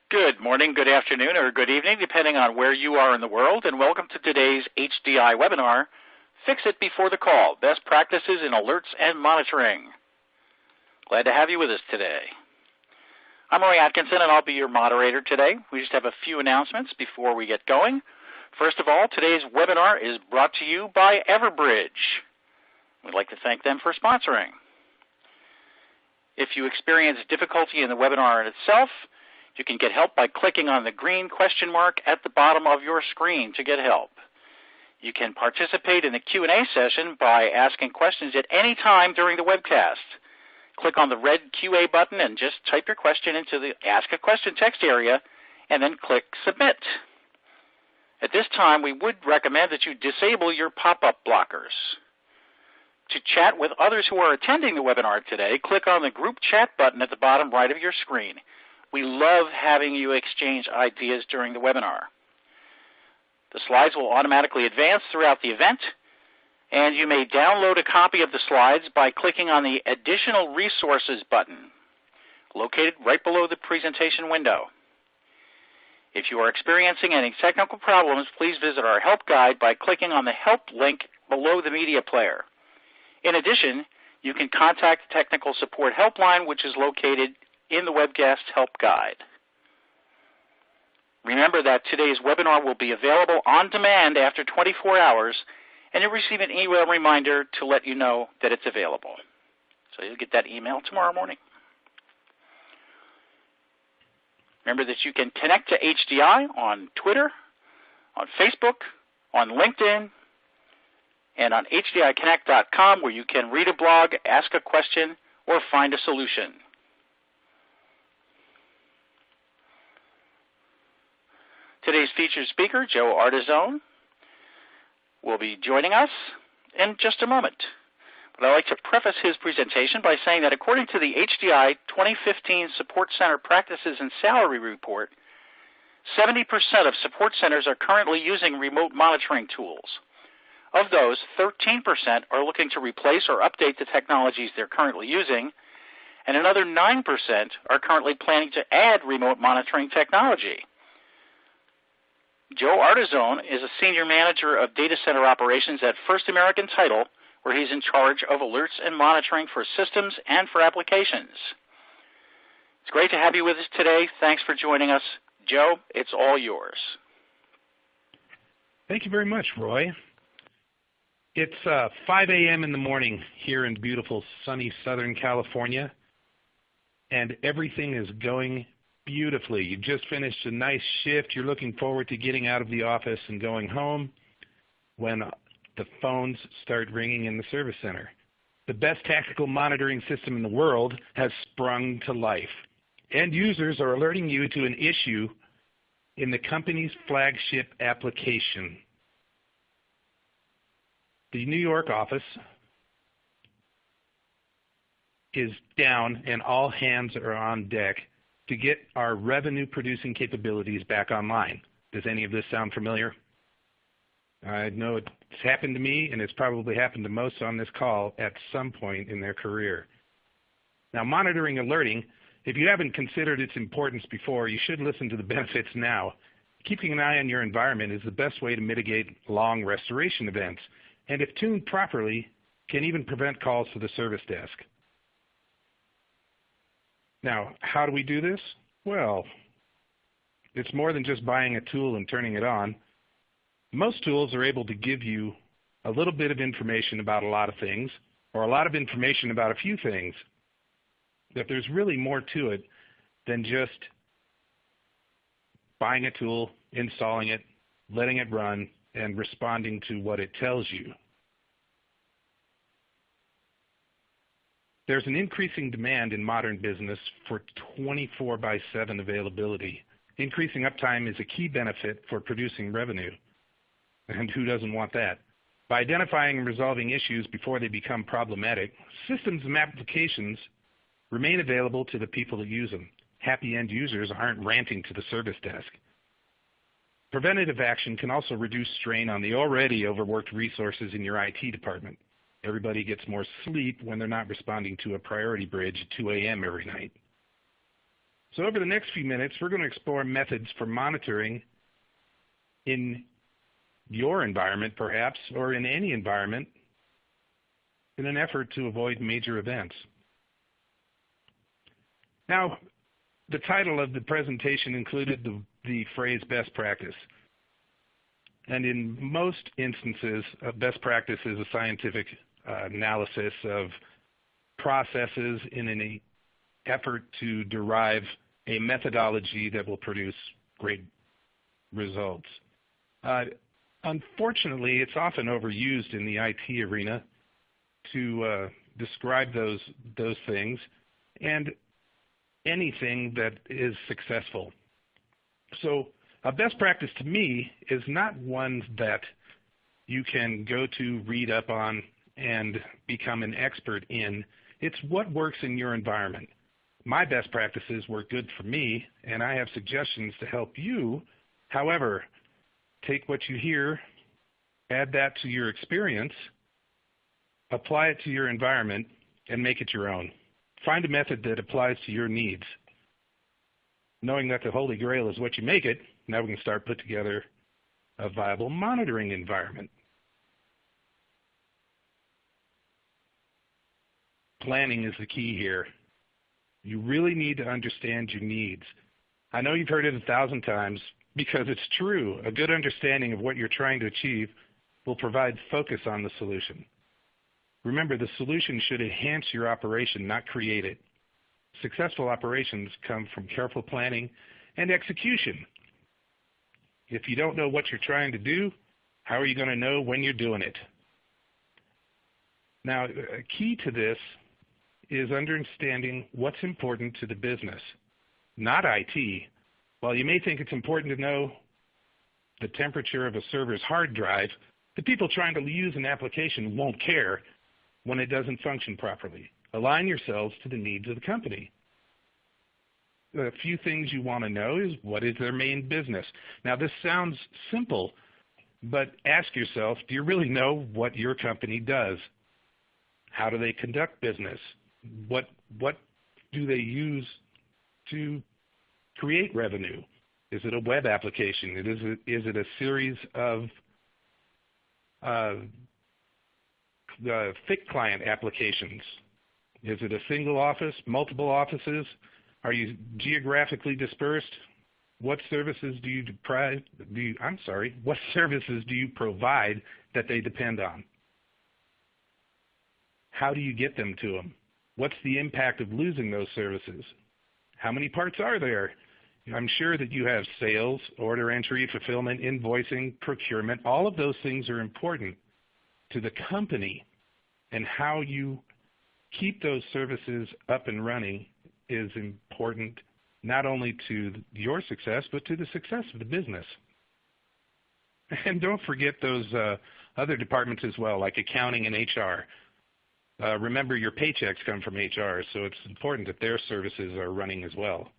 Good morning, good afternoon, or good evening, depending on where you are in the world, and welcome to today's HDI webinar, Fix It Before the Call, Best Practices in Alerts and Monitoring. Glad to have you with us today. I'm Roy Atkinson, and I'll be your moderator today. We just have a few announcements before we get going. First of all, today's webinar is brought to you by Everbridge. We'd like to thank them for sponsoring. If you experience difficulty in the webinar in itself, you can get help by clicking on the green question mark at the bottom of your screen to get help. You can participate in the Q&A session by asking questions at any time during the webcast. Click on the red QA button and just type your question into the Ask a Question text area and then click Submit. At this time, we would recommend that you disable your pop-up blockers. To chat with others who are attending the webinar today, click on the Group Chat button at the bottom right of your screen. We love having you exchange ideas during the webinar. The slides will automatically advance throughout the event, and you may download a copy of the slides by clicking on the Additional Resources button, located right below the presentation window. If you are experiencing any technical problems, please visit our help guide by clicking on the Help link below the media player. In addition, you can contact the Technical Support Helpline, which is located in the webcast help guide. Remember that today's webinar will be available on demand after 24 hours, and you'll receive an email reminder to let you know that it's available. So you'll get that email tomorrow morning. Remember that you can connect to HDI on Twitter, on Facebook, on LinkedIn, and on HDIConnect.com, where you can read a blog, ask a question, or find a solution. Today's featured speaker, Joe Ardizzone, will be joining us in just a moment. But I'd like to preface his presentation by saying that according to the HDI 2015 Support Center Practices and Salary Report, 70% of support centers are currently using remote monitoring tools. Of those, 13% are looking to replace or update the technologies they're currently using, and another 9% are currently planning to add remote monitoring technology. Joe Ardizzone is a Senior Manager of Data Center Operations at First American Title, where he's in charge of alerts and monitoring for systems and for applications. It's great to have you with us today. Thanks for joining us. Joe, it's all yours. Thank you very much, Roy. It's 5 a.m. in the morning here in beautiful sunny Southern California, and everything is going beautifully. You just finished a nice shift. You're looking forward to getting out of the office and going home when the phones start ringing in the service center. The best tactical monitoring system in the world has sprung to life. End users are alerting you to an issue in the company's flagship application. The New York office is down and all hands are on deck to get our revenue-producing capabilities back online. Does any of this sound familiar? I know it's happened to me, and it's probably happened to most on this call at some point in their career. Now, monitoring alerting, if you haven't considered its importance before, you should listen to the benefits now. Keeping an eye on your environment is the best way to mitigate long restoration events, and if tuned properly, can even prevent calls to the service desk. Now, how do we do this? Well, it's more than just buying a tool and turning it on. Most tools are able to give you a little bit of information about a lot of things, or a lot of information about a few things. But there's really more to it than just buying a tool, installing it, letting it run, and responding to what it tells you. There's an increasing demand in modern business for 24/7 availability. Increasing uptime is a key benefit for producing revenue. And who doesn't want that? By identifying and resolving issues before they become problematic, systems and applications remain available to the people that use them. Happy end users aren't ranting to the service desk. Preventative action can also reduce strain on the already overworked resources in your IT department. Everybody gets more sleep when they're not responding to a priority bridge at 2 a.m. every night. So over the next few minutes, we're going to explore methods for monitoring in your environment, perhaps, or in any environment, in an effort to avoid major events. Now, the title of the presentation included the phrase best practice. And in most instances, a best practice is a scientific analysis of processes in an effort to derive a methodology that will produce great results. Unfortunately, it's often overused in the IT arena to describe those things and anything that is successful. So a best practice to me is not one that you can go to, read up on, and become an expert in. It's what works in your environment. My best practices work good for me, and I have suggestions to help you. However, take what you hear, add that to your experience, apply it to your environment, and make it your own. Find a method that applies to your needs. Knowing that the Holy Grail is what you make it, now we can start put together a viable monitoring environment. Planning is the key here. You really need to understand your needs. I know you've heard it 1,000 times because it's true. A good understanding of what you're trying to achieve will provide focus on the solution. Remember, the solution should enhance your operation, not create it. Successful operations come from careful planning and execution. If you don't know what you're trying to do, how are you going to know when you're doing it? Now, a key to this is understanding what's important to the business, not IT. While you may think it's important to know the temperature of a server's hard drive, the people trying to use an application won't care when it doesn't function properly. Align yourselves to the needs of the company. A few things you want to know is what is their main business. Now, this sounds simple, but ask yourself, do you really know what your company does? How do they conduct business? What do they use to create revenue? Is it a web application? Is it a series of thick client applications? Is it a single office, multiple offices? Are you geographically dispersed? What services do you what services do you provide that they depend on? How do you get them to them? What's the impact of losing those services? How many parts are there? I'm sure that you have sales, order entry, fulfillment, invoicing, procurement. All of those things are important to the company, and how you keep those services up and running is important not only to your success, but to the success of the business. And don't forget those other departments as well, like accounting and HR. Remember, your paychecks come from HR, so it's important that their services are running as well.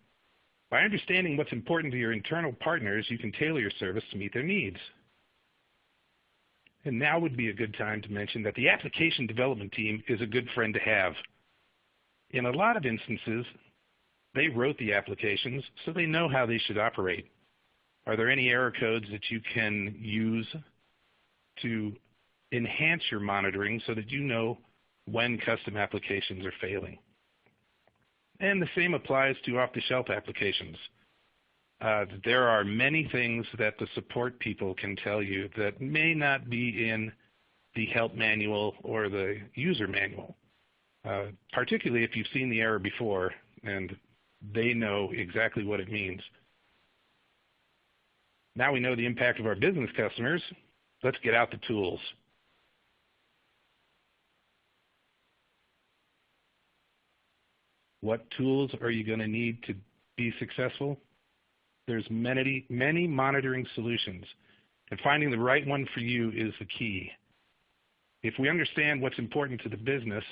By understanding what's important to your internal partners, you can tailor your service to meet their needs. And now would be a good time to mention that the application development team is a good friend to have. In a lot of instances, they wrote the applications, so they know how they should operate. Are there any error codes that you can use to enhance your monitoring so that you know when custom applications are failing? And the same applies to off-the-shelf applications. There are many things that the support people can tell you that may not be in the help manual or the user manual, particularly if you've seen the error before and they know exactly what it means. Now we know the impact of our business customers. Let's get out the tools. What tools are you going to need to be successful? There's many monitoring solutions, and finding the right one for you is the key. If we understand what's important to the business,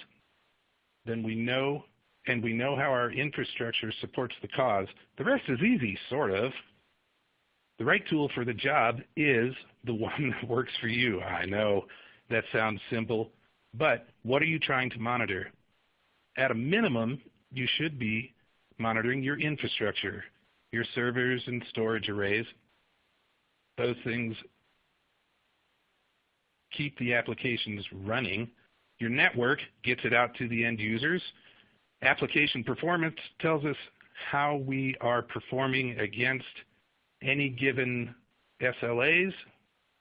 then we know how our infrastructure supports the cause. The rest is easy, sort of. The right tool for the job is the one that works for you. I know that sounds simple, but what are you trying to monitor? At a minimum, you should be monitoring your infrastructure, your servers and storage arrays. Those things keep the applications running. Your network gets it out to the end users. Application performance tells us how we are performing against any given SLAs,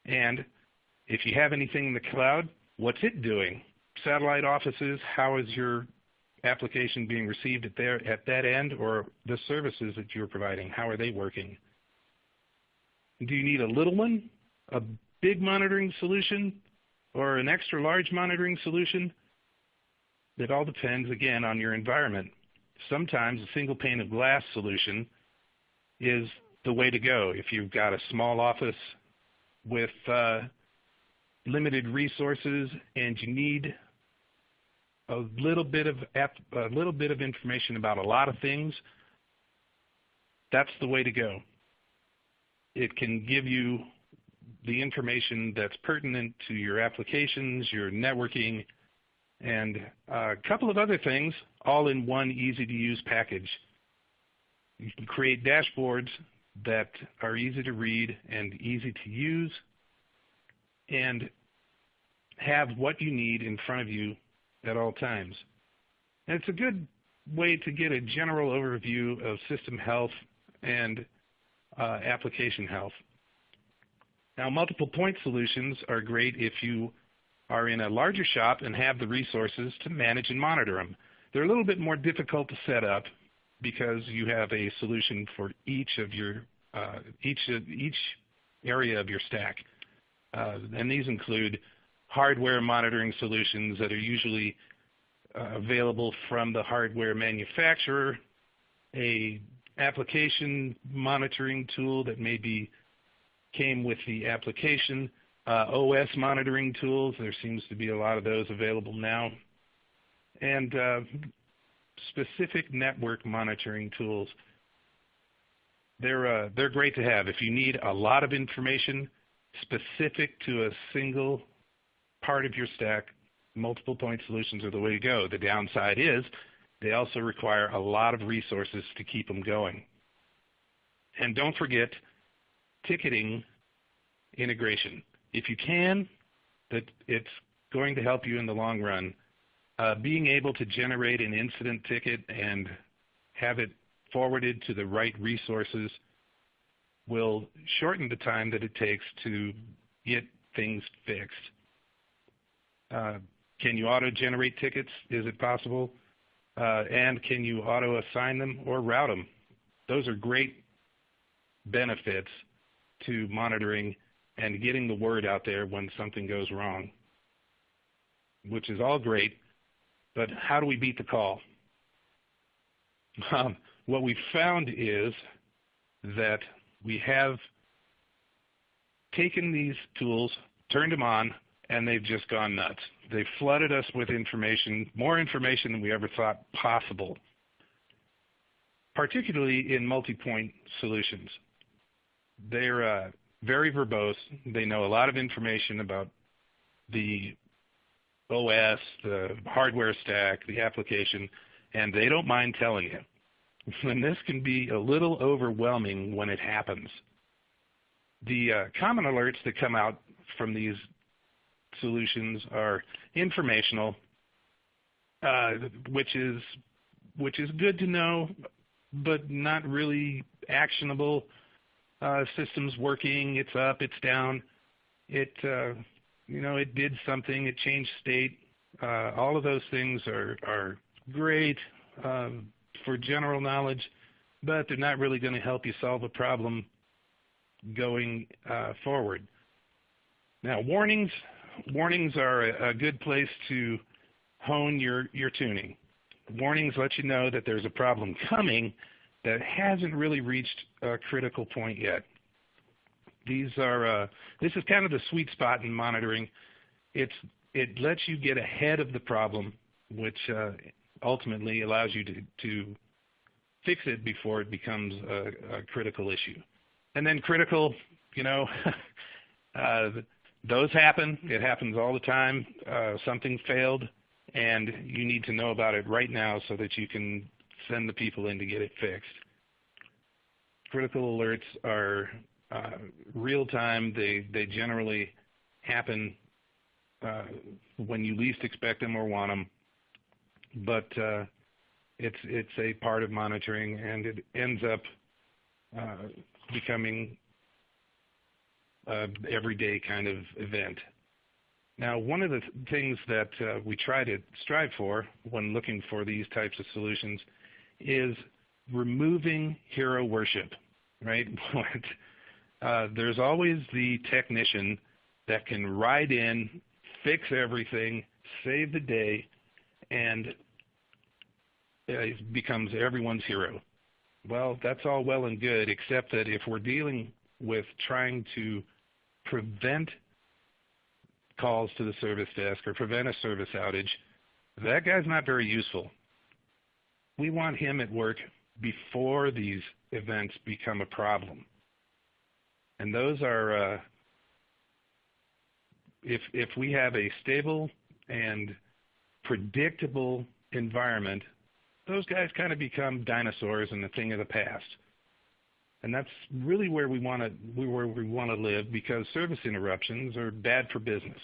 and if you have anything in the cloud, what's it doing? Satellite offices, how is your application being received at that end, or the services that you're providing, how are they working? Do you need a little one, a big monitoring solution, or an extra large monitoring solution? It all depends, again, on your environment. Sometimes a single pane of glass solution is the way to go. If you've got a small office with limited resources and you need a little bit of information about a lot of things, that's the way to go. It can give you the information that's pertinent to your applications, your networking, and a couple of other things, all in one easy-to-use package. You can create dashboards that are easy to read and easy to use, and have what you need in front of you at all times. And it's a good way to get a general overview of system health and application health. Now, multiple point solutions are great if you are in a larger shop and have the resources to manage and monitor them. They're a little bit more difficult to set up because you have a solution for each of your each area of your stack, and these include hardware monitoring solutions that are usually available from the hardware manufacturer, a application monitoring tool that maybe came with the application, OS monitoring tools. There seems to be a lot of those available now, and specific network monitoring tools. They're great to have. If you need a lot of information specific to a single part of your stack, multiple point solutions are the way to go. The downside is they also require a lot of resources to keep them going. And don't forget ticketing integration. If you can, that it's going to help you in the long run. Being able to generate an incident ticket and have it forwarded to the right resources will shorten the time that it takes to get things fixed. Can you auto-generate tickets? Is it possible? And can you auto-assign them or route them? Those are great benefits to monitoring and getting the word out there when something goes wrong, which is all great, but how do we beat the call? What we found is that we have taken these tools, turned them on, and they've just gone nuts. They've flooded us with information, more information than we ever thought possible, particularly in multi-point solutions. They're very verbose. They know a lot of information about the OS, the hardware stack, the application, and they don't mind telling you. And this can be a little overwhelming when it happens. The common alerts that come out from these solutions are informational, which is good to know, but not really actionable. System's working, it's up, it's down, it did something, it changed state. All of those things are great for general knowledge, but they're not really going to help you solve a problem going forward. Now, warnings are a good place to hone your tuning. Warnings let you know that there's a problem coming that hasn't really reached a critical point yet. This is kind of the sweet spot in monitoring. It lets you get ahead of the problem, which ultimately allows you to fix it before it becomes a critical issue. And then critical, those happen. It happens all the time. Something failed, and you need to know about it right now so that you can send the people in to get it fixed. Critical alerts are real time. They generally happen when you least expect them or want them, but it's a part of monitoring, and it ends up becoming everyday kind of event. Now, one of the things that we try to strive for when looking for these types of solutions is removing hero worship, right? There's always the technician that can ride in, fix everything, save the day, and becomes everyone's hero. Well, that's all well and good, except that if we're dealing with trying to prevent calls to the service desk or prevent a service outage, that guy's not very useful. We want him at work before these events become a problem. And those are, if we have a stable and predictable environment, those guys kind of become dinosaurs and a thing of the past. And that's really where we want to live, because service interruptions are bad for business.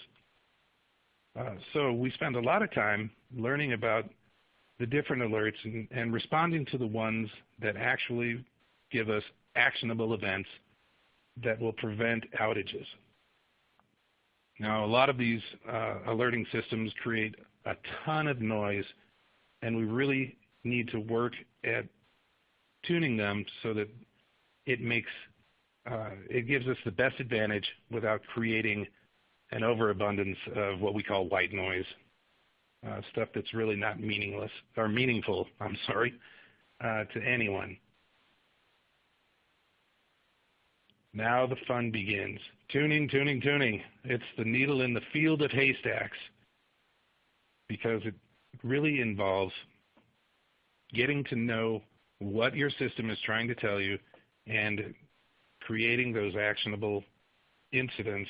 So we spend a lot of time learning about the different alerts and responding to the ones that actually give us actionable events that will prevent outages. Now, a lot of these alerting systems create a ton of noise, and we really need to work at tuning them so that it gives us the best advantage without creating an overabundance of what we call white noise, stuff that's really not meaningful, to anyone. Now the fun begins. Tuning, tuning, tuning. It's the needle in the field of haystacks, because it really involves getting to know what your system is trying to tell you and creating those actionable incidents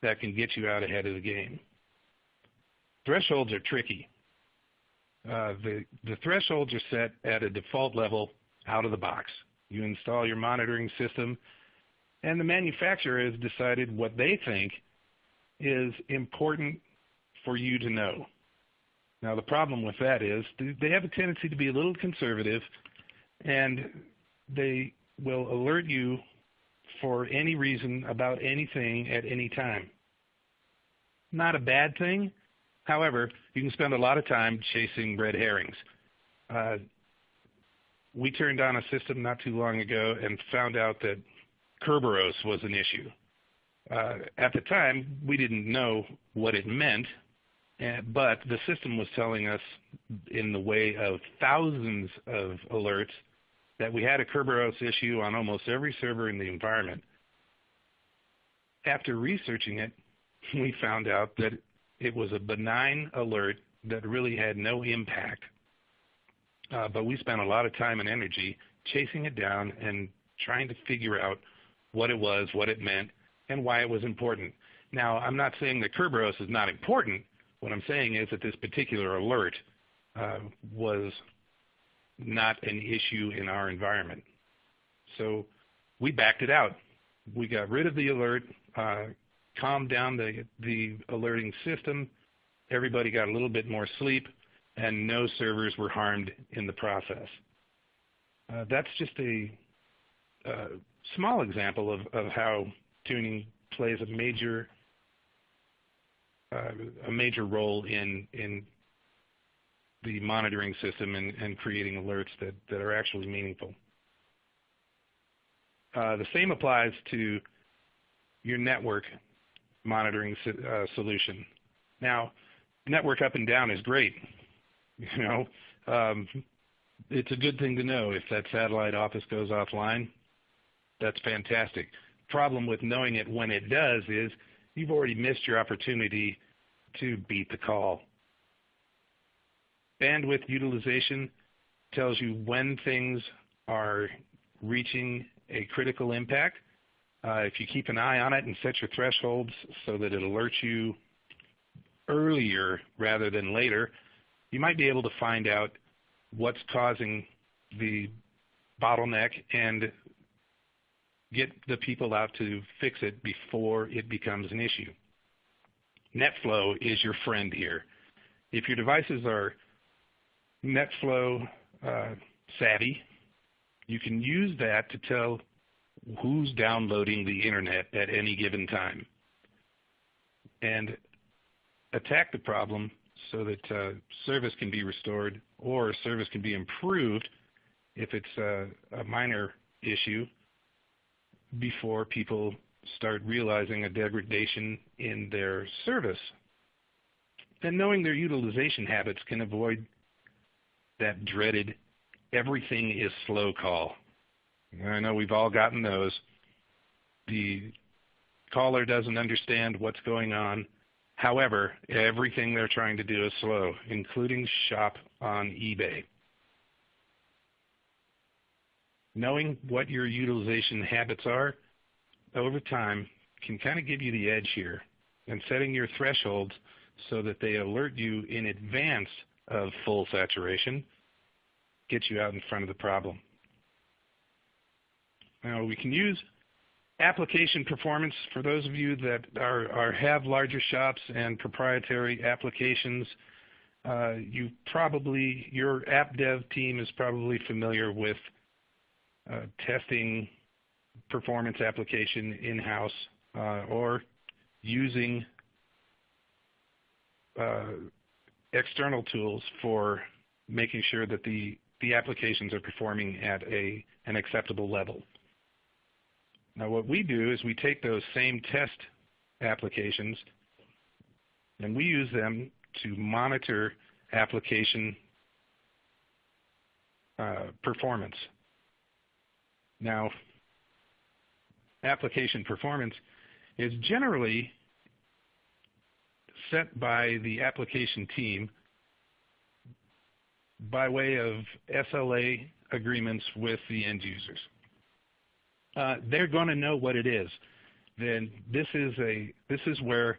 that can get you out ahead of the game. Thresholds are tricky. The thresholds are set at a default level out of the box. You install your monitoring system, and the manufacturer has decided what they think is important for you to know. Now, the problem with that is they have a tendency to be a little conservative, and they will alert you for any reason about anything at any time. Not a bad thing. However, you can spend a lot of time chasing red herrings. We turned on a system not too long ago and found out that Kerberos was an issue. At the time, we didn't know what it meant, but the system was telling us in the way of thousands of alerts that we had a Kerberos issue on almost every server in the environment. After researching it, we found out that it was a benign alert that really had no impact. But we spent a lot of time and energy chasing it down and trying to figure out what it was, what it meant, and why it was important. Now, I'm not saying that Kerberos is not important. What I'm saying is that this particular alert was not an issue in our environment. So we backed it out. We got rid of the alert, calmed down the alerting system. Everybody got a little bit more sleep, and no servers were harmed in the process. That's just a small example of how tuning plays a major role in the monitoring system and creating alerts that are actually meaningful. The same applies to your network monitoring solution. Now, network up and down is great. It's a good thing to know if that satellite office goes offline. That's fantastic. Problem with knowing it when it does is you've already missed your opportunity to beat the call. Bandwidth utilization tells you when things are reaching a critical impact. If you keep an eye on it and set your thresholds so that it alerts you earlier rather than later, you might be able to find out what's causing the bottleneck and get the people out to fix it before it becomes an issue. NetFlow is your friend here. If your devices are NetFlow savvy, you can use that to tell who's downloading the internet at any given time and attack the problem so that service can be restored or service can be improved if it's a minor issue before people start realizing a degradation in their service. And knowing their utilization habits can avoid that dreaded everything is slow call. I know we've all gotten those. The caller doesn't understand what's going on. However, everything they're trying to do is slow, including shop on eBay. Knowing what your utilization habits are over time can kind of give you the edge here, and setting your thresholds so that they alert you in advance of full saturation gets you out in front of the problem. Now, we can use application performance for those of you that have larger shops and proprietary applications. Your app dev team is probably familiar with testing performance application in-house or using external tools for making sure that the applications are performing at an acceptable level. Now what we do is we take those same test applications and we use them to monitor application performance. Now, application performance is generally set by the application team by way of SLA agreements with the end users. They're going to know what it is. Then this is where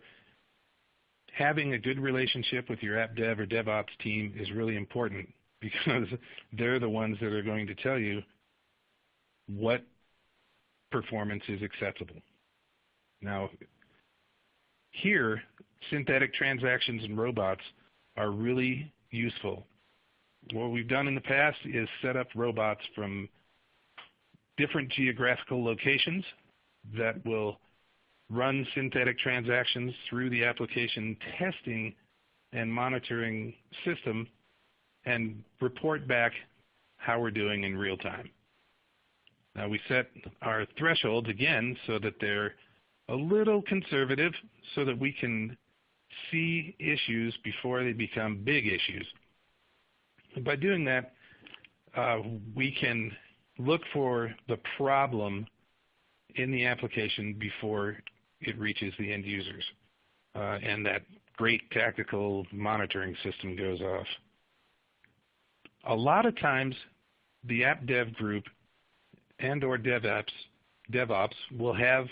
having a good relationship with your app dev or DevOps team is really important, because they're the ones that are going to tell you what performance is acceptable. Now, here, synthetic transactions and robots are really useful. What we've done in the past is set up robots from different geographical locations that will run synthetic transactions through the application testing and monitoring system and report back how we're doing in real time. Now we set our thresholds again so that they're a little conservative so that we can see issues before they become big issues. And by doing that, we can look for the problem in the application before it reaches the end users, and that great tactical monitoring system goes off. A lot of times, the app dev group and or DevOps will have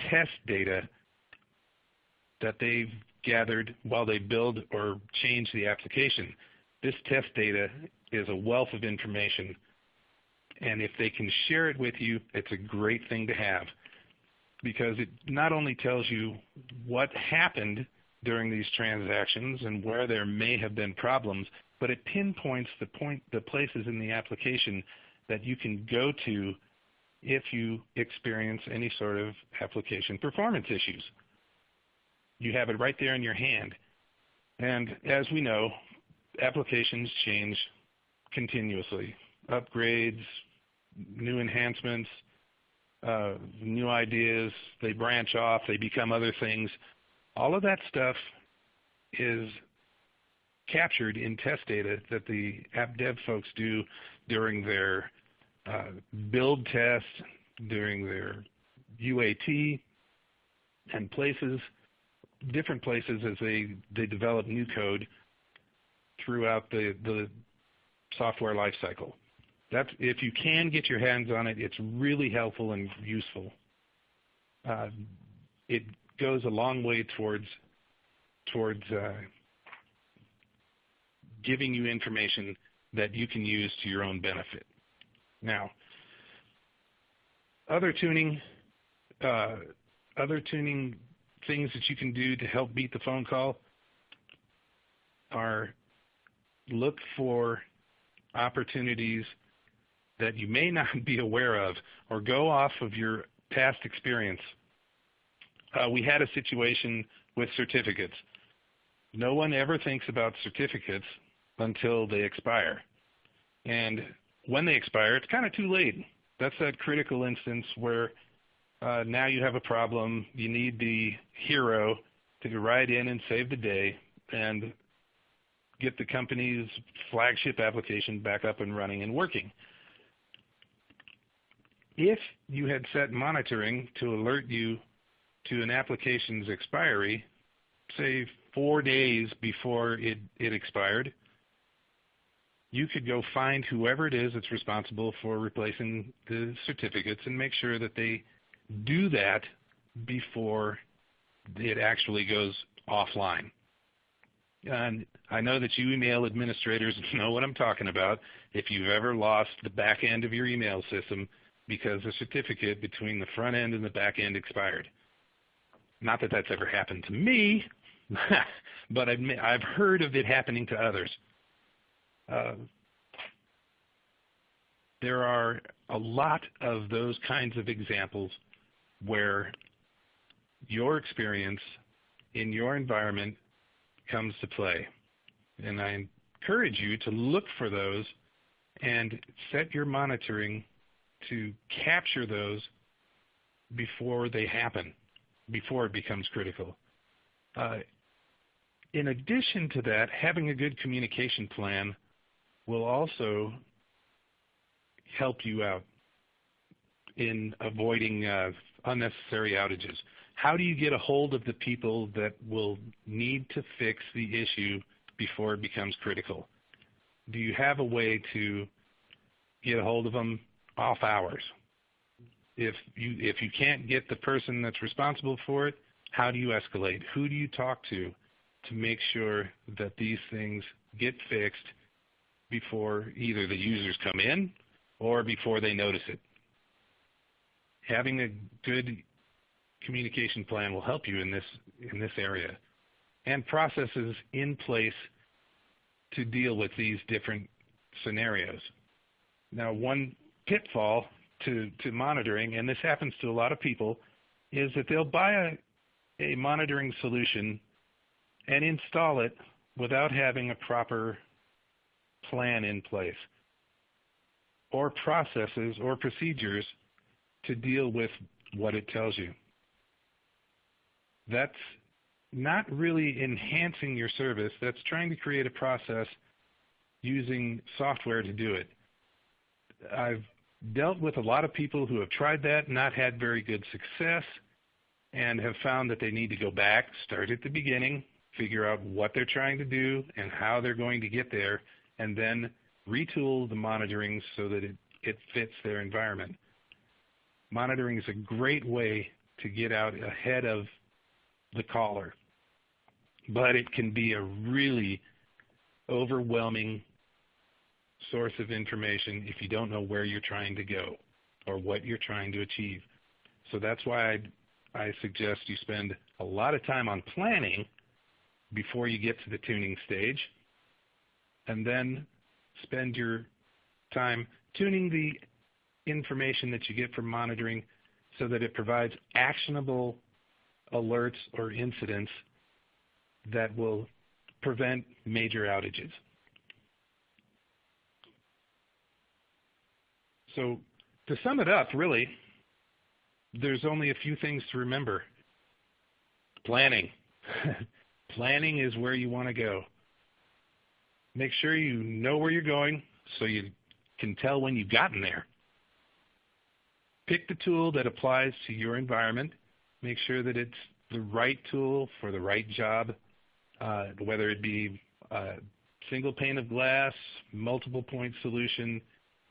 test data that they've gathered while they build or change the application. This test data is a wealth of information, and if they can share it with you, it's a great thing to have, because it not only tells you what happened during these transactions and where there may have been problems, but it pinpoints the places in the application that you can go to if you experience any sort of application performance issues. You have it right there in your hand. And as we know, applications change continuously. Upgrades, new enhancements, new ideas, they branch off, they become other things. All of that stuff is captured in test data that the app dev folks do during their build test, during their UAT, and different places as they develop new code throughout the software lifecycle. If you can get your hands on it, it's really helpful and useful. It goes a long way towards giving you information that you can use to your own benefit. Now, other tuning things that you can do to help beat the phone call are look for opportunities that you may not be aware of, or go off of your past experience. We had a situation with certificates. No one ever thinks about certificates until they expire. And when they expire, it's kind of too late. That's that critical instance where now you have a problem. You need the hero to ride in and save the day and get the company's flagship application back up and running and working. If you had set monitoring to alert you to an application's expiry, say 4 days before it expired, you could go find whoever it is that's responsible for replacing the certificates and make sure that they do that before it actually goes offline. And I know that you email administrators know what I'm talking about if you've ever lost the back end of your email system because the certificate between the front end and the back end expired. Not that that's ever happened to me, but I've heard of it happening to others. There are a lot of those kinds of examples where your experience in your environment comes to play. And I encourage you to look for those and set your monitoring to capture those before they happen, before it becomes critical. In addition to that, having a good communication plan will also help you out in avoiding unnecessary outages. How do you get a hold of the people that will need to fix the issue before it becomes critical? Do you have a way to get a hold of them off hours? If you can't get the person that's responsible for it, how do you escalate? Who do you talk to make sure that these things get fixed before either the users come in or before they notice it? Having a good communication plan will help you in this area, and processes in place to deal with these different scenarios. Now, one pitfall to monitoring, and this happens to a lot of people, is that they'll buy a monitoring solution and install it without having a proper plan in place or processes or procedures to deal with what it tells you. That's not really enhancing your service. That's trying to create a process using software to do it. I've dealt with a lot of people who have tried that, not had very good success, and have found that they need to go back, start at the beginning, figure out what they're trying to do and how they're going to get there, and then retool the monitoring so that it fits their environment. Monitoring is a great way to get out ahead of the caller, but it can be a really overwhelming source of information if you don't know where you're trying to go or what you're trying to achieve. So that's why I suggest you spend a lot of time on planning before you get to the tuning stage, and then spend your time tuning the information that you get from monitoring so that it provides actionable alerts or incidents that will prevent major outages. So to sum it up, really, there's only a few things to remember. Planning. Planning is where you want to go. Make sure you know where you're going so you can tell when you've gotten there. Pick the tool that applies to your environment. Make sure that it's the right tool for the right job, whether it be a single pane of glass, multiple point solution.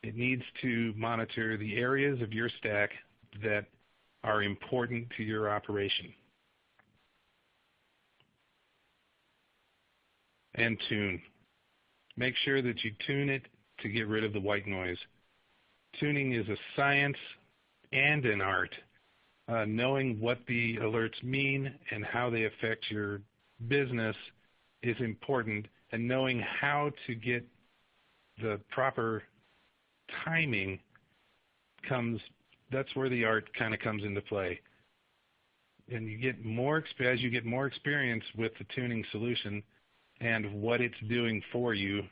It needs to monitor the areas of your stack that are important to your operation. And tune. make sure that you tune it to get rid of the white noise. Tuning is a science and an art. Knowing what the alerts mean and how they affect your business is important, and knowing how to get the proper timing that's where the art kind of comes into play. And you get more, as you get more experience with the tuning solution and what it's doing for you,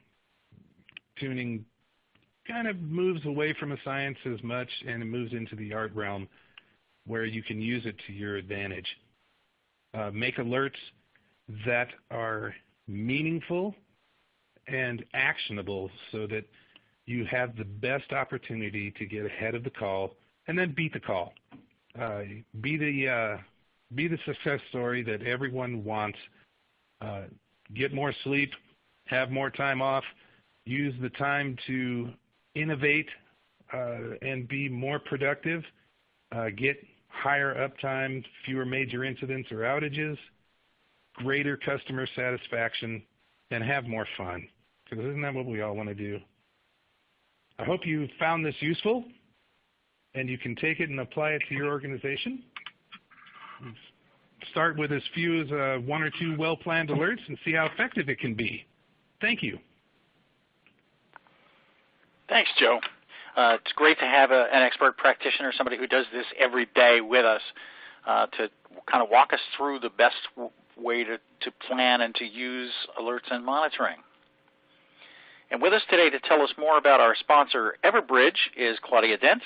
tuning kind of moves away from a science as much and it moves into the art realm where you can use it to your advantage. Make alerts that are meaningful and actionable so that you have the best opportunity to get ahead of the call and then beat the call. Be the success story that everyone wants. Get more sleep, have more time off, use the time to innovate and be more productive, get higher uptime, fewer major incidents or outages, greater customer satisfaction, and have more fun. Because isn't that what we all want to do? I hope you found this useful and you can take it and apply it to your organization. Start with as few as 1 or 2 well-planned alerts and see how effective it can be. Thank you. Thanks, Joe. It's great to have an expert practitioner, somebody who does this every day with us, to kind of walk us through the best way to plan and to use alerts and monitoring. And with us today to tell us more about our sponsor, Everbridge, is Claudia Dent,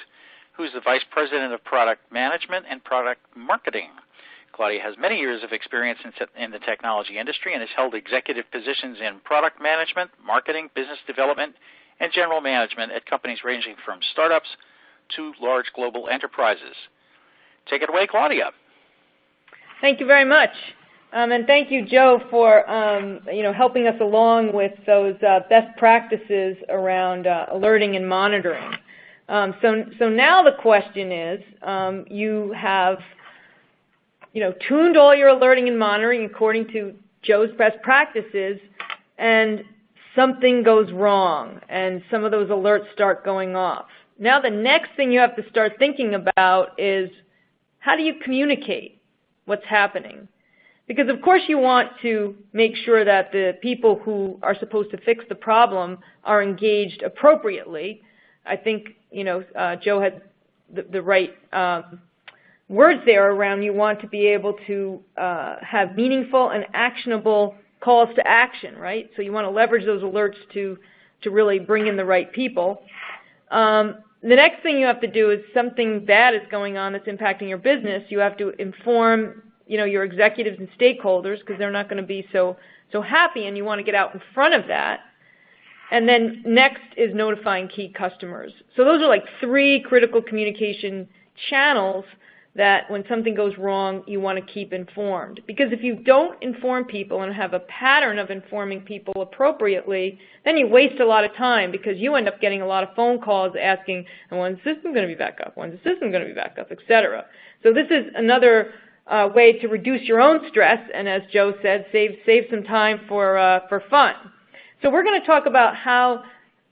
who's the Vice President of Product Management and Product Marketing. Claudia has many years of experience in the technology industry and has held executive positions in product management, marketing, business development, and general management at companies ranging from startups to large global enterprises. Take it away, Claudia. Thank you very much. And thank you, Joe, for helping us along with those best practices around alerting and monitoring. So now the question is, you have tuned all your alerting and monitoring according to Joe's best practices, and something goes wrong, and some of those alerts start going off. Now the next thing you have to start thinking about is, how do you communicate what's happening? Because of course you want to make sure that the people who are supposed to fix the problem are engaged appropriately. I think Joe had the right words there around you want to be able to have meaningful and actionable calls to action, right? So you want to leverage those alerts to really bring in the right people. The next thing you have to do is something bad is going on that's impacting your business. You have to inform your executives and stakeholders because they're not going to be so happy, and you want to get out in front of that. And then next is notifying key customers. So those are like 3 critical communication channels that when something goes wrong, you want to keep informed. Because if you don't inform people and have a pattern of informing people appropriately, then you waste a lot of time because you end up getting a lot of phone calls asking, when's the system going to be back up? When's the system going to be back up, et cetera. So this is another way to reduce your own stress and, as Joe said, save some time for fun. So we're going to talk about how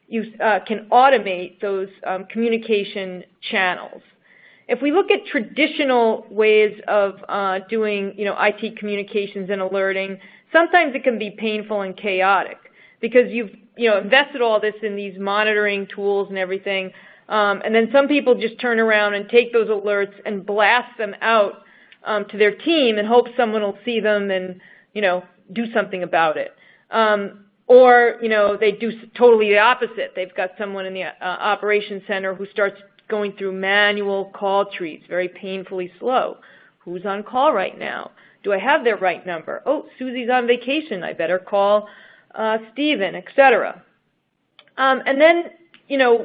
you can automate those communication channels. If we look at traditional ways of doing, IT communications and alerting, sometimes it can be painful and chaotic because you've, invested all this in these monitoring tools and everything, and then some people just turn around and take those alerts and blast them out to their team and hope someone will see them and, do something about it. Or, they do totally the opposite. They've got someone in the operations center who starts going through manual call trees, very painfully slow. Who's on call right now? Do I have their right number? Oh, Susie's on vacation. I better call Stephen, et cetera. And then,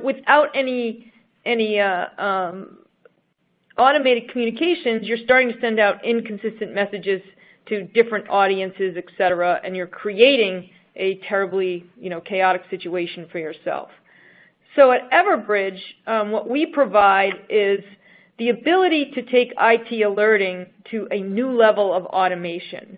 without any automated communications, you're starting to send out inconsistent messages to different audiences, et cetera, and you're creating a terribly, chaotic situation for yourself. So at Everbridge, what we provide is the ability to take IT alerting to a new level of automation.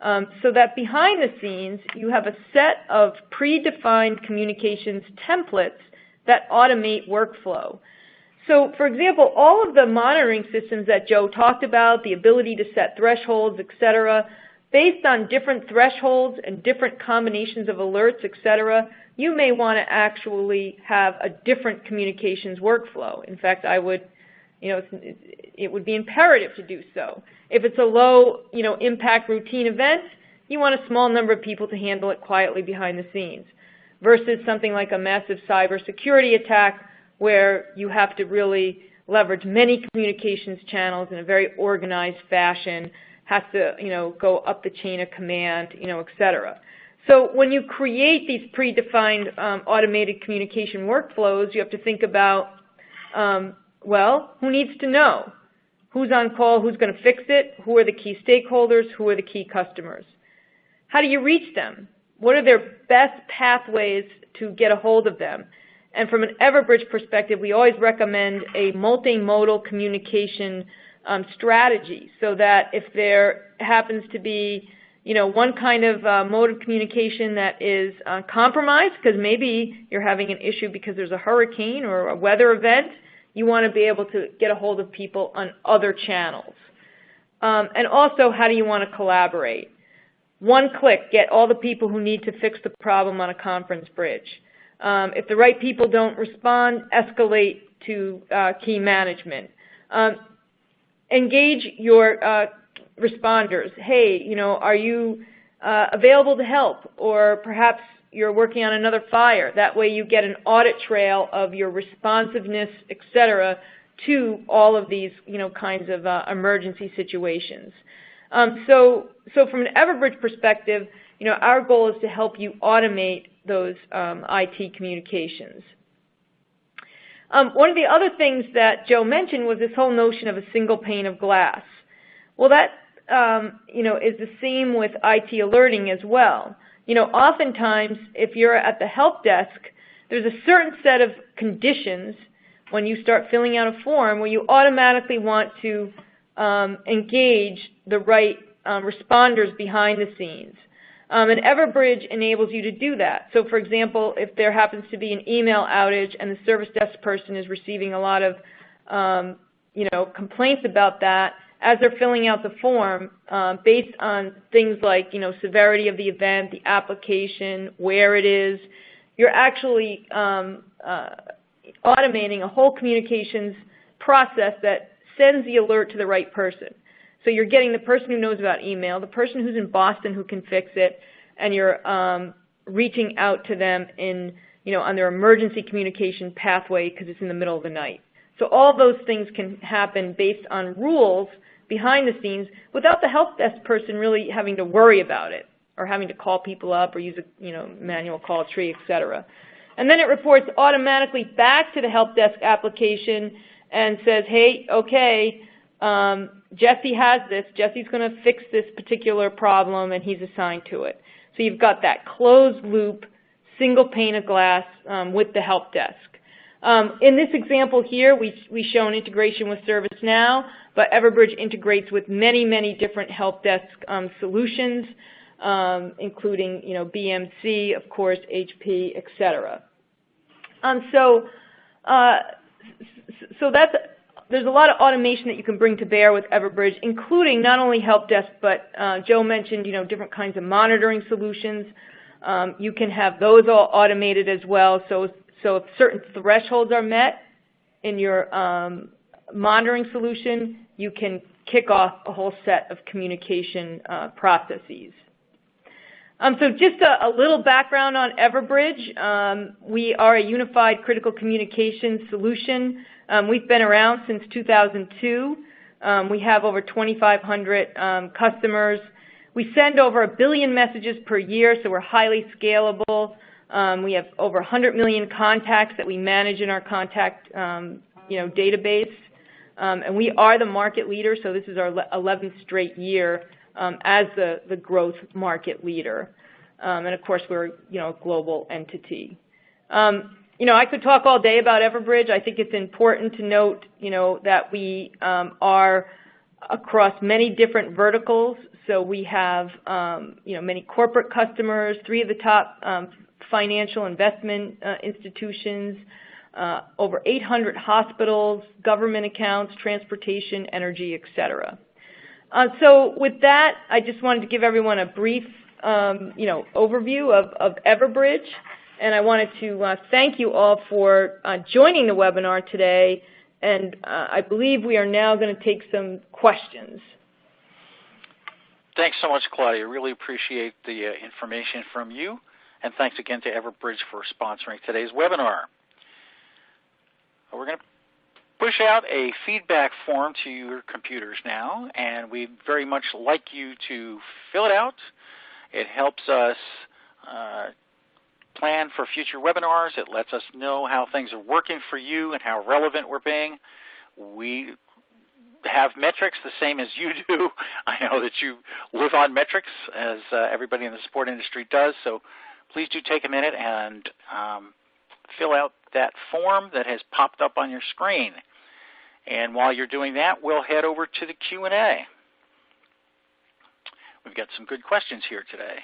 so that behind the scenes you have a set of predefined communications templates that automate workflow. So, for example, all of the monitoring systems that Joe talked about, the ability to set thresholds, et cetera, based on different thresholds and different combinations of alerts, et cetera, you may want to actually have a different communications workflow. In fact, I would, it would be imperative to do so. If it's a low, impact routine event, you want a small number of people to handle it quietly behind the scenes, versus something like a massive cybersecurity attack where you have to really leverage many communications channels in a very organized fashion, has to, go up the chain of command, et cetera. So when you create these predefined automated communication workflows, you have to think about, well, who needs to know? Who's on call? Who's going to fix it? Who are the key stakeholders? Who are the key customers? How do you reach them? What are their best pathways to get a hold of them? And from an Everbridge perspective, we always recommend a multimodal communication strategy, so that if there happens to be, one kind of mode of communication that is compromised, because maybe you're having an issue because there's a hurricane or a weather event, you want to be able to get a hold of people on other channels. And also, how do you want to collaborate? One click, get all the people who need to fix the problem on a conference bridge. If the right people don't respond, escalate to key management. Engage your responders. Hey, are you available to help? Or perhaps you're working on another fire. That way you get an audit trail of your responsiveness, et cetera, to all of these, kinds of emergency situations. So from an Everbridge perspective, our goal is to help you automate those IT communications. One of the other things that Joe mentioned was this whole notion of a single pane of glass. Well, that is the same with IT alerting as well. Oftentimes, if you're at the help desk, there's a certain set of conditions when you start filling out a form where you automatically want to engage the right responders behind the scenes. And Everbridge enables you to do that. So, for example, if there happens to be an email outage and the service desk person is receiving a lot of, complaints about that, as they're filling out the form, based on things like, severity of the event, the application, where it is, you're actually automating a whole communications process that sends the alert to the right person. So you're getting the person who knows about email, the person who's in Boston who can fix it, and you're reaching out to them in, on their emergency communication pathway because it's in the middle of the night. So all those things can happen based on rules behind the scenes without the help desk person really having to worry about it or having to call people up or use a manual call tree, et cetera. And then it reports automatically back to the help desk application and says, hey, okay, Jesse has this. Jesse's going to fix this particular problem, and he's assigned to it. So you've got that closed loop, single pane of glass with the help desk. In this example here, we show an integration with ServiceNow, but Everbridge integrates with many, many different help desk solutions, including BMC, of course, HP, et cetera. So that's. There's a lot of automation that you can bring to bear with Everbridge, including not only help desk, but Joe mentioned, different kinds of monitoring solutions. You can have those all automated as well. So if certain thresholds are met in your monitoring solution, you can kick off a whole set of communication processes. So just a little background on Everbridge. We are a unified critical communications solution. We've been around since 2002. We have over 2,500 customers. We send over 1 billion messages per year, so we're highly scalable. We have over 100 million contacts that we manage in our contact database. And we are the market leader, so this is our 11th straight year as the growth market leader. And, of course, we're a global entity. I could talk all day about Everbridge. I think it's important to note, that we are across many different verticals. So we have, many corporate customers, 3 of the top financial investment institutions, over 800 hospitals, government accounts, transportation, energy, et cetera. So with that, I just wanted to give everyone a brief, overview of Everbridge, and I wanted to thank you all for joining the webinar today, and I believe we are now going to take some questions. Thanks so much, Claudia. Really appreciate the information from you, and thanks again to Everbridge for sponsoring today's webinar. We're going to push out a feedback form to your computers now, and we'd very much like you to fill it out. It helps us plan for future webinars. It lets us know how things are working for you and how relevant we're being. We have metrics the same as you do. I know that you live on metrics, as everybody in the support industry does, so please do take a minute and fill out that form that has popped up on your screen. And while you're doing that, we'll head over to the Q&A. We've got some good questions here today.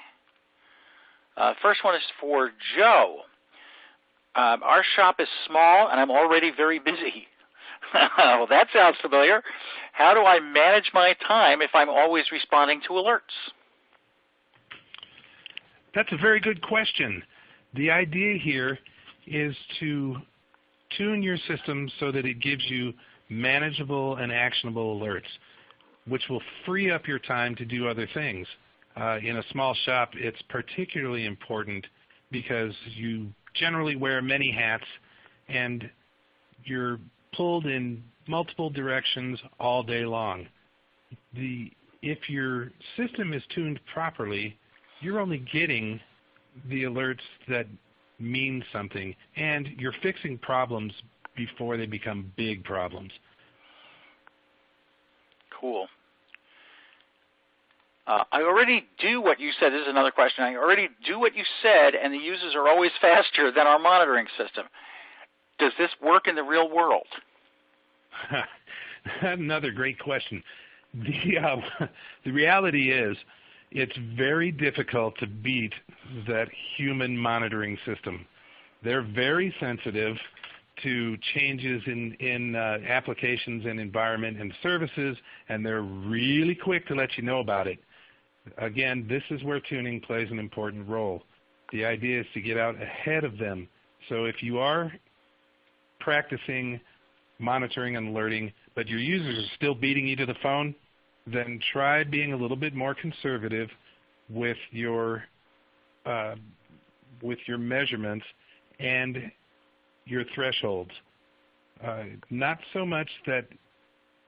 First one is for Joe. Our shop is small, and I'm already very busy. Well, that sounds familiar. How do I manage my time if I'm always responding to alerts? That's a very good question. The idea here is to tune your system so that it gives you manageable and actionable alerts, which will free up your time to do other things. In a small shop, it's particularly important because you generally wear many hats and you're pulled in multiple directions all day long. If your system is tuned properly, you're only getting the alerts that mean something, and you're fixing problems before they become big problems. Cool. I already do what you said. This is another question. I already do what you said, and the users are always faster than our monitoring system. Does this work in the real world? Another great question. The reality is it's very difficult to beat that human monitoring system. They're very sensitive to changes in applications and environment and services, and they're really quick to let you know about it. Again, this is where tuning plays an important role. The idea is to get out ahead of them. So if you are practicing monitoring and alerting, but your users are still beating you to the phone, then try being a little bit more conservative with your measurements and your thresholds. Not so much that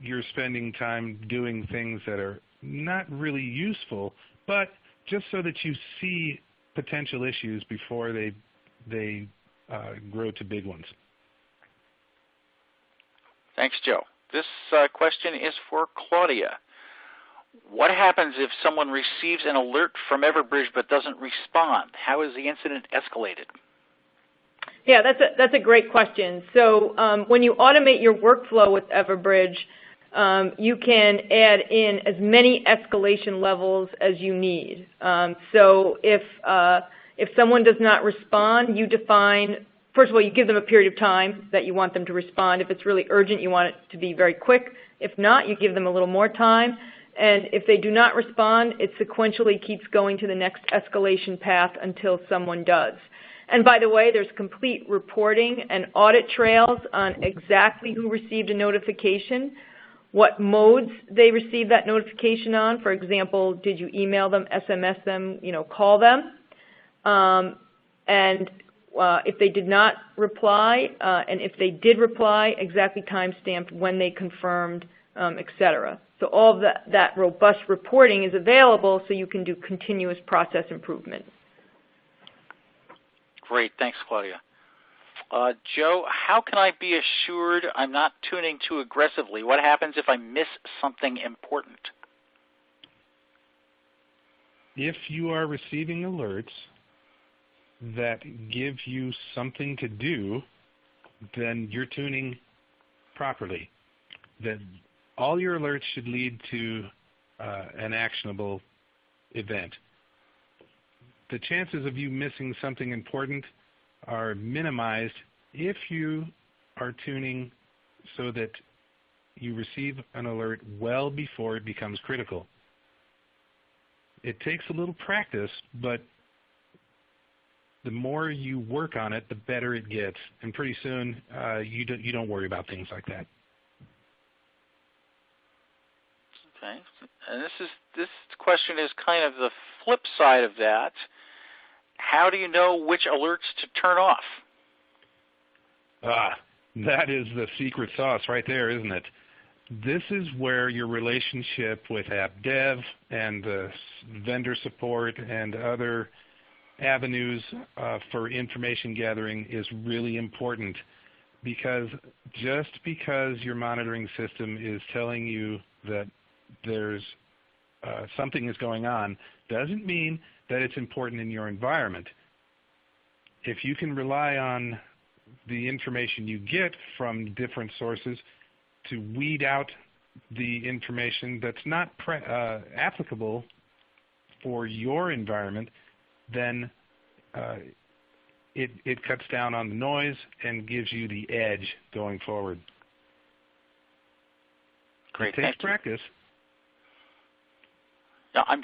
you're spending time doing things that are not really useful, but just so that you see potential issues before they grow to big ones. Thanks, Joe. This question is for Claudia. What happens if someone receives an alert from Everbridge but doesn't respond? How is the incident escalated? Yeah, that's a great question. So when you automate your workflow with Everbridge, you can add in as many escalation levels as you need. So if someone does not respond, you define, first of all, you give them a period of time that you want them to respond. If it's really urgent, you want it to be very quick. If not, you give them a little more time. And if they do not respond, it sequentially keeps going to the next escalation path until someone does. And by the way, there's complete reporting and audit trails on exactly who received a notification, what modes they received that notification on. For example, did you email them, SMS them, call them? And if they did not reply, and if they did reply, exactly time-stamped when they confirmed, et cetera. So all of that robust reporting is available so you can do continuous process improvement. Great. Thanks, Claudia. Joe, how can I be assured I'm not tuning too aggressively? What happens if I miss something important? If you are receiving alerts that give you something to do, then you're tuning properly. Then all your alerts should lead to an actionable event. The chances of you missing something important are minimized if you are tuning so that you receive an alert well before it becomes critical. It takes a little practice, but the more you work on it, the better it gets, and pretty soon you don't worry about things like that. Okay, and this question is kind of the flip side of that. How do you know which alerts to turn off? That is the secret sauce right there, isn't it? This is where your relationship with app dev and the vendor support and other avenues for information gathering is really important, because just because your monitoring system is telling you that there's something is going on doesn't mean that it's important in your environment. If you can rely on the information you get from different sources to weed out the information that's not applicable for your environment, then it cuts down on the noise and gives you the edge going forward. Great. It takes practice. No, I'm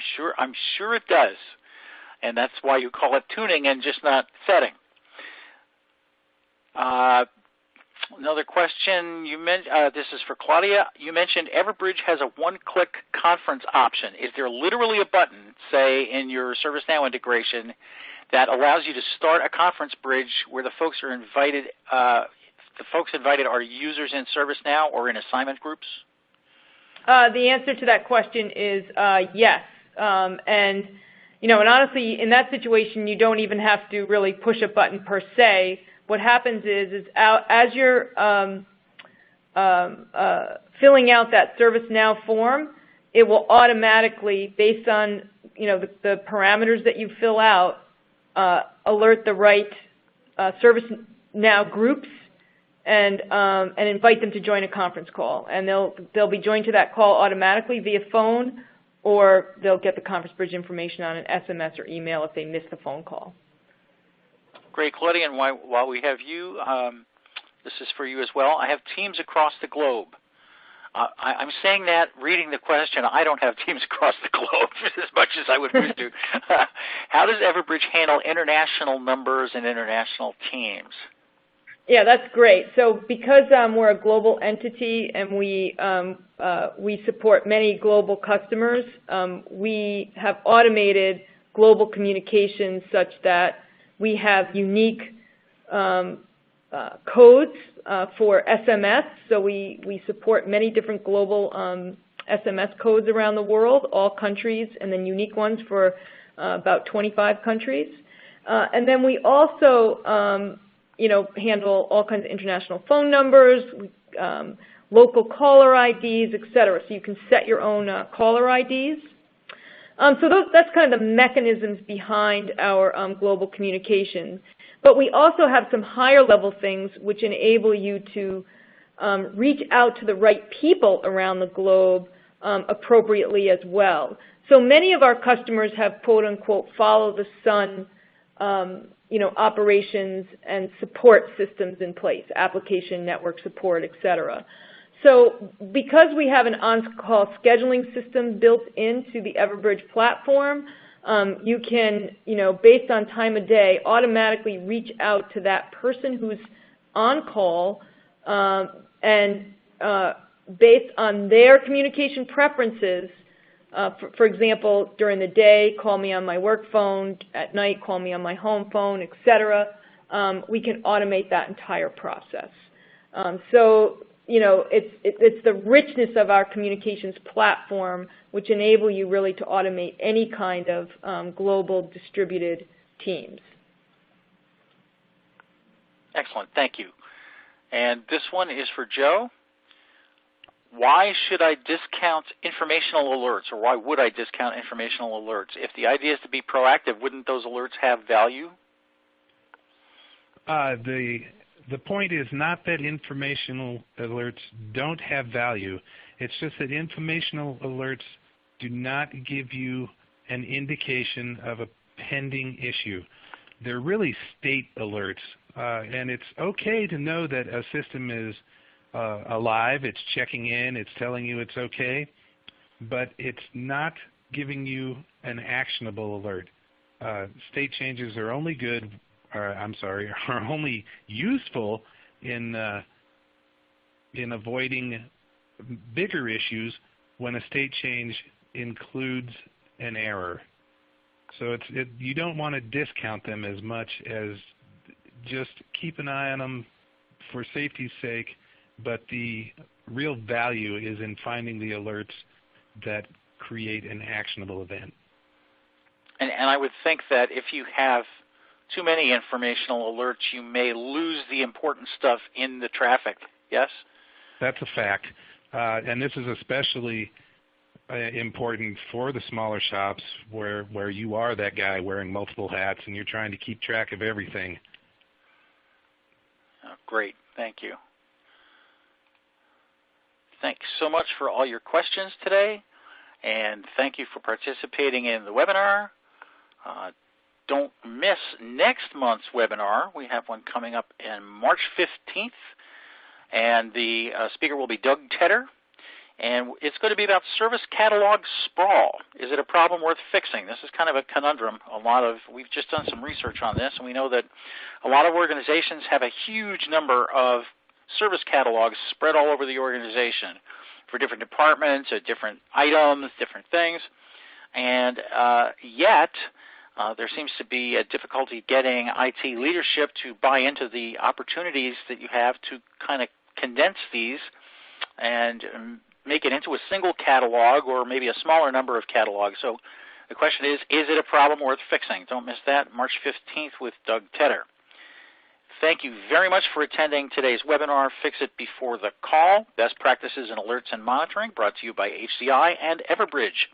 sure it does, and that's why you call it tuning and just not setting. Another question, this is for Claudia. You mentioned Everbridge has a one-click conference option. Is there literally a button, say, in your ServiceNow integration that allows you to start a conference bridge where the folks are invited? The folks invited are users in ServiceNow or in assignment groups? The answer to that question is yes. And honestly, in that situation, you don't even have to really push a button per se. What happens is as you're filling out that ServiceNow form, it will automatically, based on the parameters that you fill out, alert the right ServiceNow groups and invite them to join a conference call. And they'll be joined to that call automatically via phone, or they'll get the conference bridge information on an SMS or email if they miss the phone call. Great, Claudia, and while we have you, this is for you as well. I have teams across the globe. I'm saying that, reading the question, I don't have teams across the globe as much as I would wish to. How does Everbridge handle international numbers and international teams? Yeah, that's great. So because we're a global entity and we support many global customers, we have automated global communications such that we have unique codes for SMS. So we support many different global SMS codes around the world, all countries, and then unique ones for about 25 countries. And then we also handle all kinds of international phone numbers, local caller IDs, et cetera. So you can set your own caller IDs. So that's kind of the mechanisms behind our global communication. But we also have some higher level things which enable you to reach out to the right people around the globe appropriately as well. So many of our customers have quote unquote follow the sun operations and support systems in place, application network support, et cetera. So because we have an on-call scheduling system built into the Everbridge platform, you can, based on time of day, automatically reach out to that person who's on call and based on their communication preferences, for example, during the day, call me on my work phone, at night, call me on my home phone, et cetera, we can automate that entire process. It's the richness of our communications platform which enable you really to automate any kind of global distributed teams. Excellent, thank you. And this one is for Joe. Why should I discount informational alerts, or why would I discount informational alerts? If the idea is to be proactive, wouldn't those alerts have value? The point is not that informational alerts don't have value. It's just that informational alerts do not give you an indication of a pending issue. They're really state alerts, and it's okay to know that a system is alive, it's checking in, it's telling you it's okay, but it's not giving you an actionable alert. State changes are only are only useful in avoiding bigger issues when a state change includes an error. So you don't want to discount them as much as just keep an eye on them for safety's sake, but the real value is in finding the alerts that create an actionable event. And I would think that if you have too many informational alerts, you may lose the important stuff in the traffic, yes? That's a fact. And this is especially important for the smaller shops where you are that guy wearing multiple hats and you're trying to keep track of everything. Oh, great. Thank you. Thanks so much for all your questions today, and thank you for participating in the webinar. Don't miss next month's webinar. We have one coming up on March 15th, and the speaker will be Doug Tedder, and it's going to be about service catalog sprawl. Is it a problem worth fixing? This is kind of a conundrum. We've just done some research on this, and we know that a lot of organizations have a huge number of service catalogs spread all over the organization for different departments, different items, different things, and yet there seems to be a difficulty getting IT leadership to buy into the opportunities that you have to kind of condense these and make it into a single catalog or maybe a smaller number of catalogs. So the question is it a problem worth fixing? Don't miss that, March 15th with Doug Tedder. Thank you very much for attending today's webinar, Fix It Before the Call, Best Practices in Alerts and Monitoring, brought to you by HDI and Everbridge.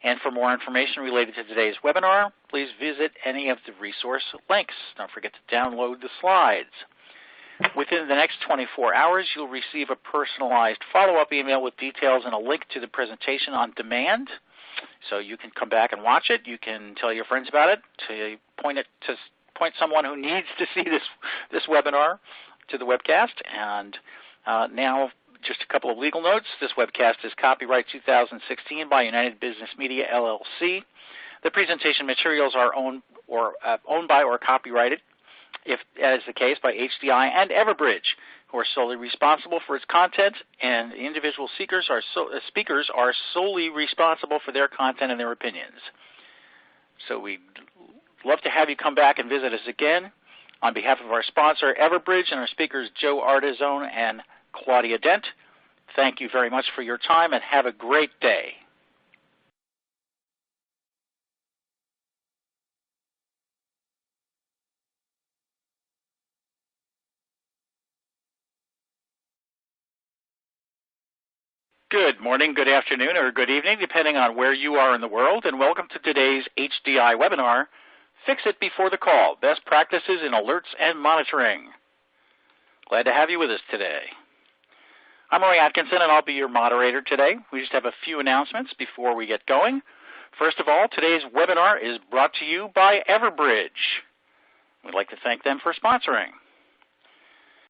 And for more information related to today's webinar, please visit any of the resource links. Don't forget to download the slides. Within the next 24 hours, you'll receive a personalized follow-up email with details and a link to the presentation on demand. So you can come back and watch it. You can tell your friends about it, to point someone who needs to see this webinar to the webcast. And now, just a couple of legal notes. This webcast is copyright 2016 by United Business Media, LLC. The presentation materials are owned by or copyrighted, if as the case, by HDI and Everbridge, who are solely responsible for its content, and individual speakers are solely responsible for their content and their opinions. So we'd love to have you come back and visit us again. On behalf of our sponsor, Everbridge, and our speakers, Joe Ardizzone and Claudia Dent, thank you very much for your time, and have a great day. Good morning, good afternoon, or good evening, depending on where you are in the world, and welcome to today's HDI webinar, Fix It Before the Call, Best Practices in Alerts and Monitoring. Glad to have you with us today. I'm Roy Atkinson, and I'll be your moderator today. We just have a few announcements before we get going. First of all, today's webinar is brought to you by Everbridge. We'd like to thank them for sponsoring.